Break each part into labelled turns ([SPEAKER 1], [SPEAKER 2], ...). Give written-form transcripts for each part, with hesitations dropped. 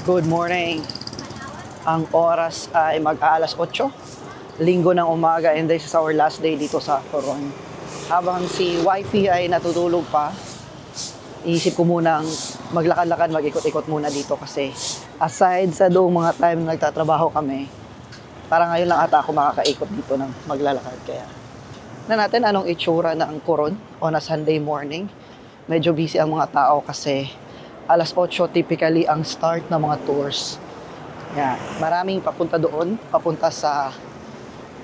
[SPEAKER 1] Good morning. Ang oras ay mag-aalas 8, linggo ng umaga, and this is our last day dito sa Coron. Habang si Wifey ay natutulog pa, iisip ko munang maglakad-lakad, mag-ikot-ikot muna dito kasi aside sa doong mga time na nagtatrabaho kami, parang ngayon lang ata ako makakaikot dito ng maglalakad. Kaya na natin anong itsura ng Coron on a Sunday morning. Medyo busy ang mga tao kasi alas 8 typically ang start ng mga tours. Yeah, maraming papunta doon, papunta sa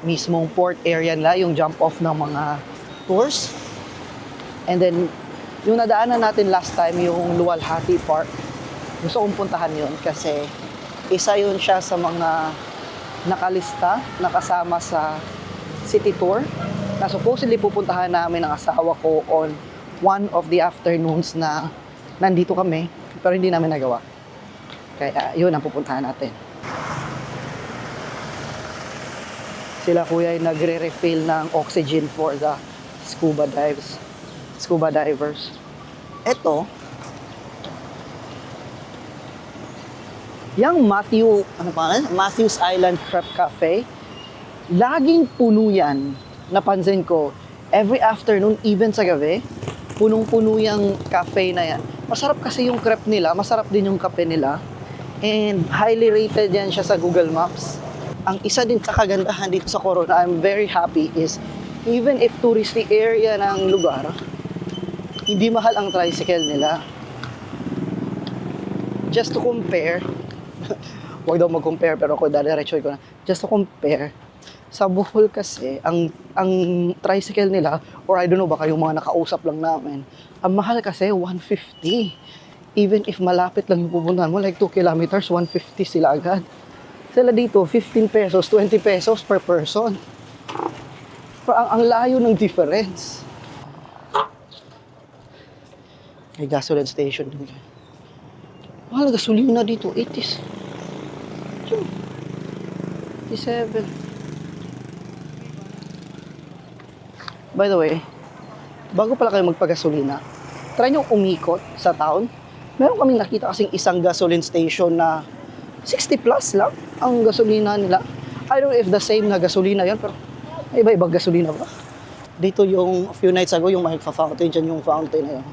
[SPEAKER 1] mismong port area nila, yung jump off ng mga tours. And then, yung nadaanan natin last time, yung Luwalhati Park, gusto kong puntahan yun kasi isa yun siya sa mga nakalista, nakasama sa city tour na supposedly pupuntahan namin ng asawa ko on one of the afternoons na nandito kami, pero hindi namin nagawa. Kaya yun ang pupuntahan natin. Sila kuya ay nagre-refill ng oxygen for the scuba divers. Ito, yung Matthews Island Crepe Cafe, laging puno yan. Napansin ko, every afternoon, even sa gabi, punong-puno yung cafe na yan. Masarap kasi yung crepe nila, masarap din yung kape nila. And highly rated yan siya sa Google Maps. Ang isa din sa kagandahan dito sa Coron, I'm very happy is, even if touristy area ng lugar, hindi mahal ang tricycle nila. Just to compare, huwag daw mag-compare pero ako dadiretso ko na. Just to compare, sa Bohol kasi, ang tricycle nila, or I don't know, baka yung mga nakausap lang namin, ang mahal kasi 150. Even if malapit lang yung pupuntahan mo, like 2 kilometers, 150 sila agad. Sila dito, 15 pesos, 20 pesos per person. Pero ang layo ng difference. May gasoline station din. Mahal gasolina dito, 80s. 87. By the way, bago pala kayo magpagasolina, try nyo umikot sa town. Meron kaming nakita kasing isang gasoline station na 60 plus lang ang gasolina nila. I don't know if the same na gasolina yan, pero iba-ibang gasolina ba? Dito yung a few nights ago, yung may fountain dyan, yung fountain na yun.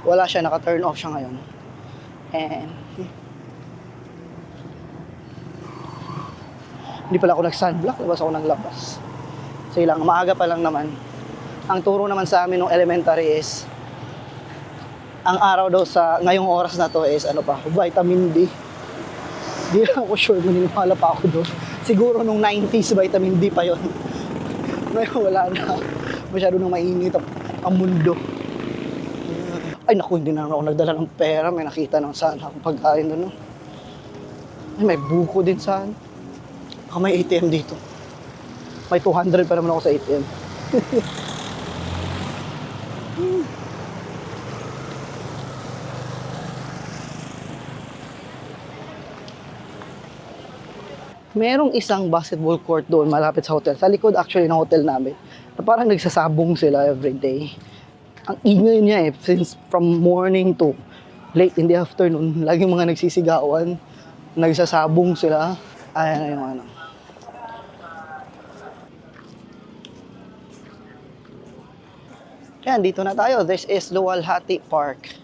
[SPEAKER 1] Wala siya, naka-turn off siya ngayon. And hindi pala ako nag-sunblock, labas ako ng labas. Sige lang, maaga pa lang naman. Ang turo naman sa amin ng elementary is, ang araw daw sa ngayong oras na to is vitamin D. Di lang ako sure, maniniwala pa ako doon. Siguro nung 90s, vitamin D pa yon. Ngayon wala na. Masyado nang mainit ang mundo. Ay naku, hindi na ako nagdala ng pera. May nakita nang saan akong pagkain doon. No? Ay, may buko din saan. Baka may ATM dito. May 200 pa naman ako sa ATM. Merong isang basketball court doon malapit sa hotel. Sa likod actually ng hotel namin. Na parang nagsasabong sila every day. Ang ingay niya since from morning to late in the afternoon. Laging mga nagsisigawan. Nagsasabong sila. Ayan na yung ano. Yan, dito na tayo. This is Luwalhati Park.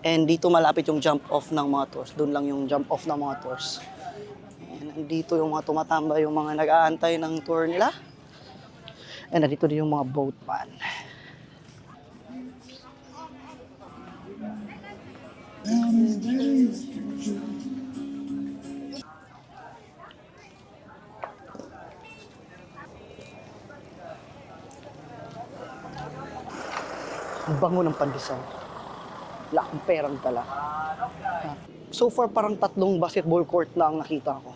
[SPEAKER 1] And dito malapit yung jump off ng mga tours. Doon lang yung jump off ng mga tours. Dito yung mga tumatambay, yung mga nag-aantay ng tour nila. And dito din yung mga boatman. Ang bango ng pandesal. Wala akong perang dala. So far, parang 3 basketball court na ang nakita ko.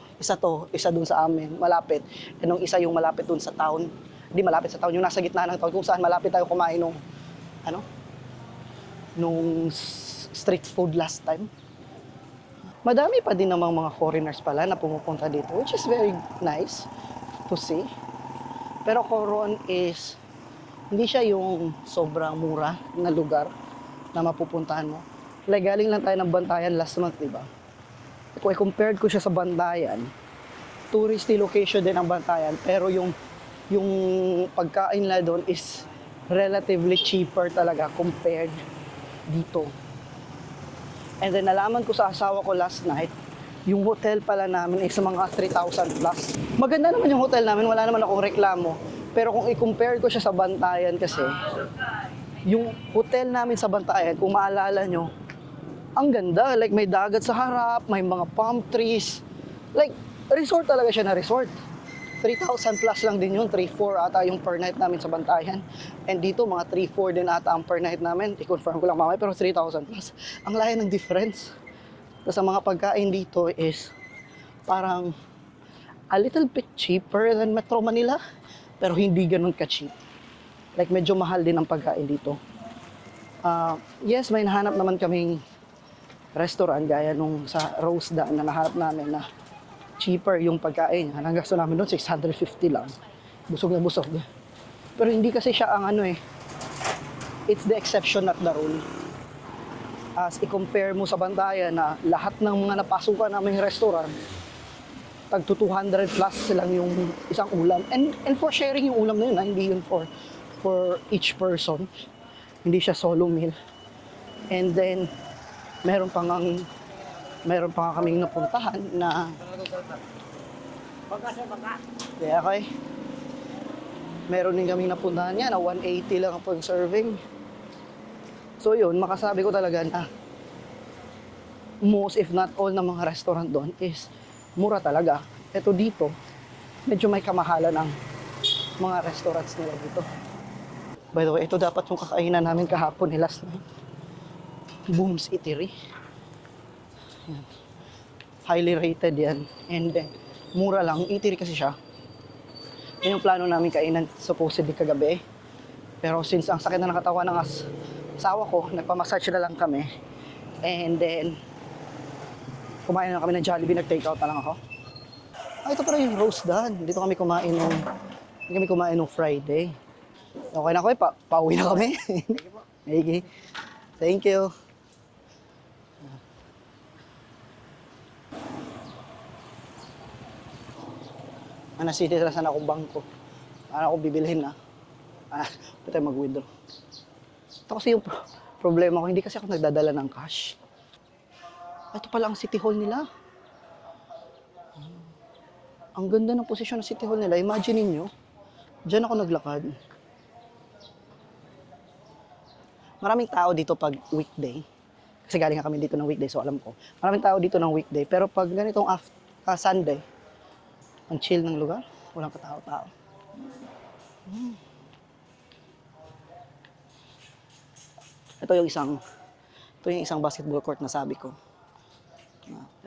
[SPEAKER 1] Isa dun sa amin, malapit. And yung isa yung malapit dun sa town. Hindi malapit sa town, yung nasa gitna ng town, kung saan malapit tayo kumain nung street food last time. Madami pa din namang mga foreigners pala na pumupunta dito, which is very nice to see. Pero Coron is, hindi siya yung sobrang mura na lugar na mapupuntahan mo. Like, galing lang tayo ng Bantayan last month, di ba? kung i-compared ko siya sa Bantayan, touristy location din ang Bantayan, pero yung pagkain nila doon is relatively cheaper talaga compared dito. And then nalaman ko sa asawa ko last night, yung hotel pala namin is mga 3,000 plus. Maganda naman yung hotel namin, wala naman akong reklamo. Pero kung i-compare ko siya sa Bantayan kasi, yung hotel namin sa Bantayan, kung maalala nyo, ang ganda. Like, may dagat sa harap, may mga palm trees. Like, resort talaga siya na resort. 3,000 plus lang din yun. 3,400 ata yung per night namin sa Bantayan. And dito, mga 3,400 din ata ang per night namin. I-confirm ko lang mamaya, pero 3,000 plus. Ang laya ng difference. Tapos ang mga pagkain dito is parang a little bit cheaper than Metro Manila. Pero hindi ganun ka-cheap. Like, medyo mahal din ang pagkain dito. Yes, may nahanap naman kaming restaurant gaya nung sa Rosda na nahanap namin na cheaper yung pagkain. Ang gasto namin doon, 650 lang. Busog na busog. Pero hindi kasi siya ang ano eh. It's the exception not the rule. As i-compare mo sa Bantayan na lahat ng mga napasukan naming restaurant, tag 200 plus lang yung isang ulam. And for sharing yung ulam na yun, hindi yun for each person. Hindi siya solo meal. And then, meron pa nga kaming napuntahan na kaya okay. Meron din kaming napuntahan niya na 180 lang ang serving. So yun, makasabi ko talaga na most if not all ng mga restaurant doon is mura talaga. Ito dito, medyo may kamahalan ang mga restaurants nila dito. By the way, ito dapat yung kakainan namin kahapon ni last night. Booms Eatery. Yan. Highly rated yan. And mura lang. Eatery kasi siya. Yan yung plano namin kainan supposedly kagabi. Pero since ang sakit na ng katawan ng asawa ko, nagpamassage na lang kami. And then, kumain na kami ng Jollibee, nag-take out na lang ako. Ito pala yung roast dan. Dito kami kumain nung Friday. Okay na ko pauwi na kami. Okay. Thank you. Nasitirasan akong bangko. Para ako bibilhin na. Pwede mag-withdraw. Ito kasi yung problema ko, hindi kasi ako nagdadala ng cash. Ito pala ang City Hall nila. Ang ganda ng posisyon ng City Hall nila. Imagine niyo, diyan ako naglakad. Maraming tao dito pag weekday. Kasi galing nga kami dito ng weekday, so alam ko. Maraming tao dito ng weekday. Pero pag ganitong Sunday, ang chill ng lugar. Walang katao-tao. Ito yung isang basketball court na sabi ko.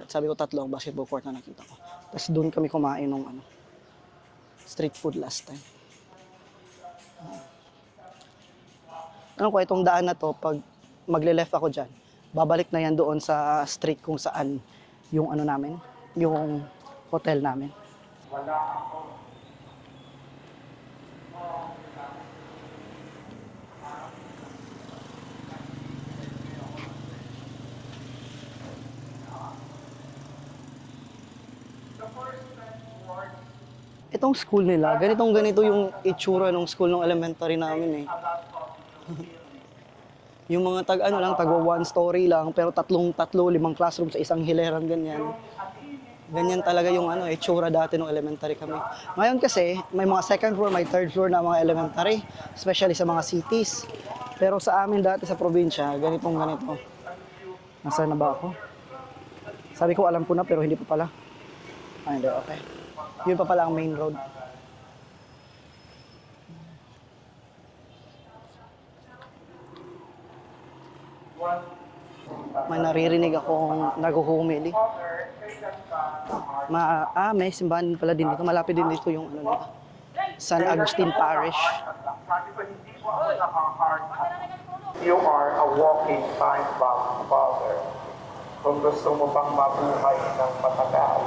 [SPEAKER 1] Sabi ko 3 ang basketball court na nakita ko. Tapos doon kami kumain ng street food last time. Ano ko, itong daan na to, pag magle-left ako dyan, babalik na yan doon sa street kung saan yung namin, yung hotel namin. Wala ako. Itong school nila, ganito yung itsura ng school ng elementary namin eh. Yung mga tag 1 story lang, pero 3, 5 classroom sa isang hilerang ganyan. Ganyan talaga yung itsura dati ng elementary kami. Ngayon kasi, may mga 2nd floor, may 3rd floor na mga elementary, especially sa mga cities. Pero sa amin dati sa probinsya, ganito. Nasaan na ba ako? Sabi ko alam ko na pero hindi pa pala. Hindi, okay. Yun pa pala ang main road. May naririnig akong nag-humili. May simbahan pala din dito. Malapit din dito yung San Agustin Parish.
[SPEAKER 2] You are a walking time bomb, Father. Kung gusto mo pang mabuhay ng matagal,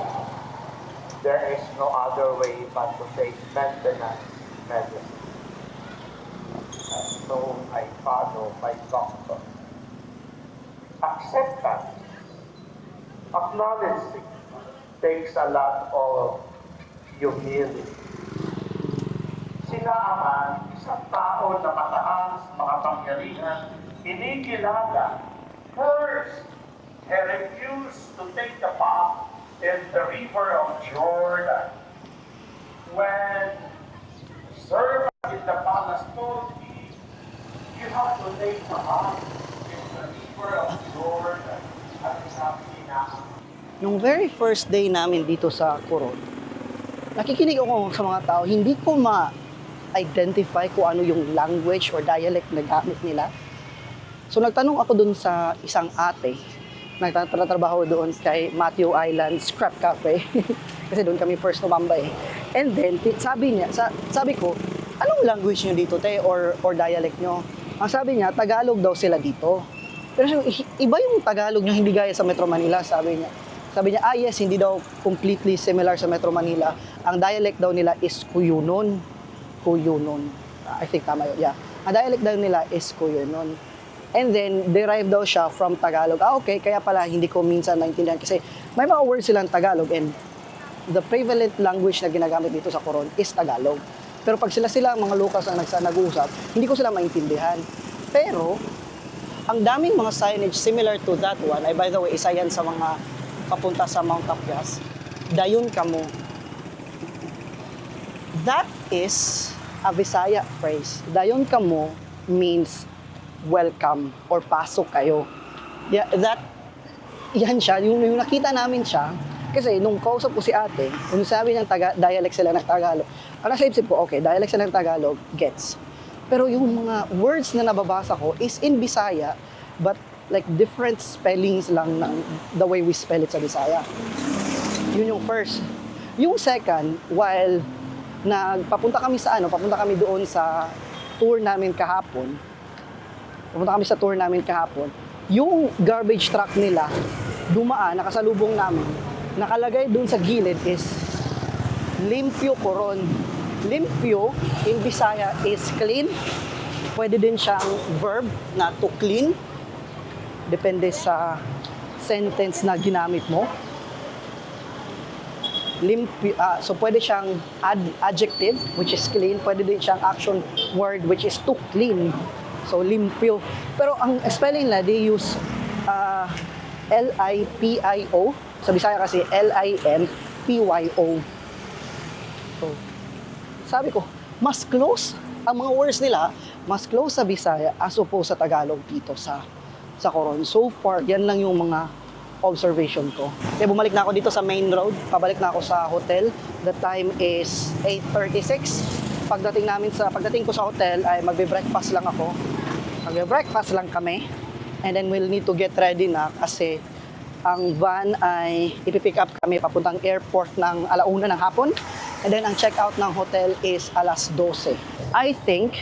[SPEAKER 2] there is no other way but to take maintenance medicine. And so I follow my doctor. Acceptance Acknowledging takes a lot of humility. Sina Aman, isang tao na mataas, makapangyarihan, kinikilala. First, he refused to take the bath in the river of Jordan. When the servant in the palace told him, you have to take the bath in the river of Jordan. At sabi niya,
[SPEAKER 1] Yung very first day namin dito sa Coron, nakikinig ako sa mga tao, hindi ko ma-identify kung ano yung language or dialect na gamit nila. So nagtanong ako dun sa isang ate, nagtatrabaho doon kay Matthew Island Scrap Cafe. Kasi doon kami first tumambay. And then, sabi ko, anong language nyo dito, te, or dialect nyo? Ang sabi niya, Tagalog daw sila dito. Pero iba yung Tagalog nyo, hindi gaya sa Metro Manila, sabi niya. Sabi niya, yes, hindi daw completely similar sa Metro Manila. Ang dialect daw nila is Cuyunon. Cuyunon. I think tama yun, yeah. Ang dialect daw nila is Cuyunon. And then, derived daw siya from Tagalog. Okay, kaya pala hindi ko minsan naintindihan kasi may mga words silang Tagalog and the prevalent language na ginagamit dito sa Coron is Tagalog. Pero pag sila mga locals ang nag-uusap, hindi ko sila maintindihan. Pero, ang daming mga signage similar to that one, ay by the way, isa yan sa mga papunta sa Mount Tapias, Dayon Kamo. That is a Visaya phrase. Dayon Kamo means welcome or pasok kayo. Yeah, yan siya, yung nakita namin siya, kasi nung kausap ko si ate, yung sabi niyang dialect sila ng Tagalog, ang nasa isip ko, okay, dialect sila ng Tagalog, gets. Pero yung mga words na nababasa ko is in Bisaya, but like different spellings lang ng the way we spell it sa Bisaya. Yun yung first. Yung second, while papunta kami doon sa tour namin kahapon, yung garbage truck nila, dumaan, nakasalubong namin, nakalagay doon sa gilid is Limpyo Coron. Limpyo, in Bisaya, is clean. Pwede din siyang verb na to clean. Depende sa sentence na ginamit mo. Limpyo, so pwede siyang adjective, which is clean. Pwede din siyang action word, which is to clean. So, limpyo. Pero ang spelling nila, they use L-I-P-I-O. Sa Bisaya kasi, L-I-M-P-Y-O. So, sabi ko, mas close, ang mga words nila, mas close sa Bisaya as opposed sa Tagalog dito sa Coron. So far, yan lang yung mga observation ko. Kaya bumalik na ako dito sa main road, pabalik na ako sa hotel. The time is 8:36. Pagdating ko sa hotel ay magbe-breakfast lang ako. Magbe-breakfast lang kami. And then we'll need to get ready na kasi ang van ay ipipick up kami papuntang airport ng 1:00 ng hapon. And then ang check-out ng hotel is 12:00. I think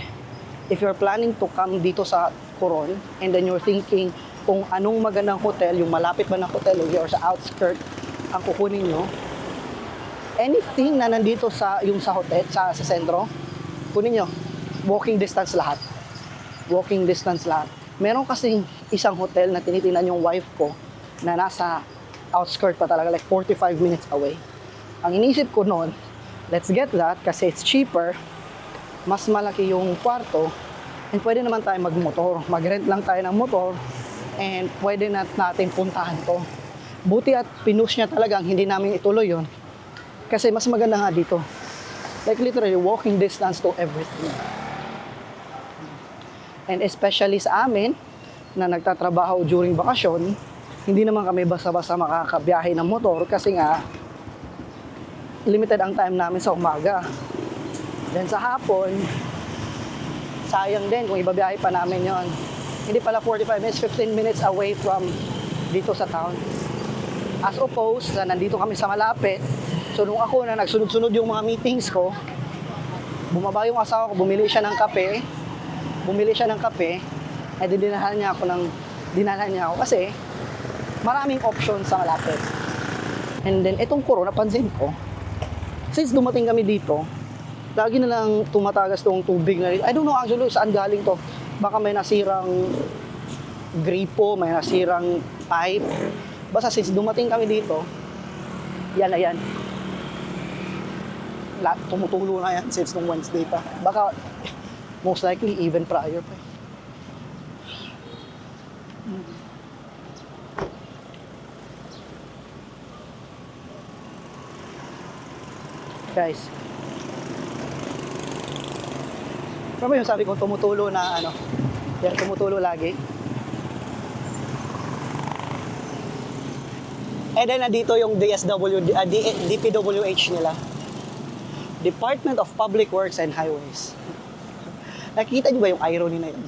[SPEAKER 1] if you're planning to come dito sa Coron and then you're thinking kung anong magandang hotel, yung malapit ba na hotel or sa outskirt ang kukunin nyo, anything na nandito sa hotel, sa sentro, kunin nyo. Walking distance lahat. Meron kasing isang hotel na tinitingnan yung wife ko na nasa outskirt pa talaga, like 45 minutes away. Ang inisip ko noon, let's get that kasi it's cheaper, mas malaki yung kwarto, and pwede naman tayo magmotor. Mag-rent lang tayo ng motor, and pwede natin puntahan to. Buti at pinush niya talagang hindi namin ituloy yon kasi mas maganda nga dito. Like literally, walking distance to everything. And especially sa amin, na nagtatrabaho during bakasyon, hindi naman kami basta-basta makakabiyahe ng motor kasi nga, limited ang time namin sa umaga. Then sa hapon, sayang din kung ibabiyahe pa namin yon. Hindi pala 45 minutes, 15 minutes away from dito sa town. As opposed, na nandito kami sa malapit, so nung ako na nagsunod-sunod yung mga meetings ko, bumaba yung asawa ko, bumili siya ng kape, ay dinalahan niya ako kasi maraming options sa malapit. And then, itong Coron, napansin ko, since dumating kami dito, lagi na lang tumatagas tong tubig na rin. I don't know actually saan galing to. Baka may nasirang gripo, may nasirang pipe. Basta since dumating kami dito, yan na yan. Tumutulo na yan since nung Wednesday pa. Baka most likely even prior pa. Guys. Pero yung sabi ko, tumutulo na ano. Yan, tumutulo lagi. And then, nandito yung DPWH nila. Department of Public Works and Highways. Nakikita nyo ba yung irony na yun?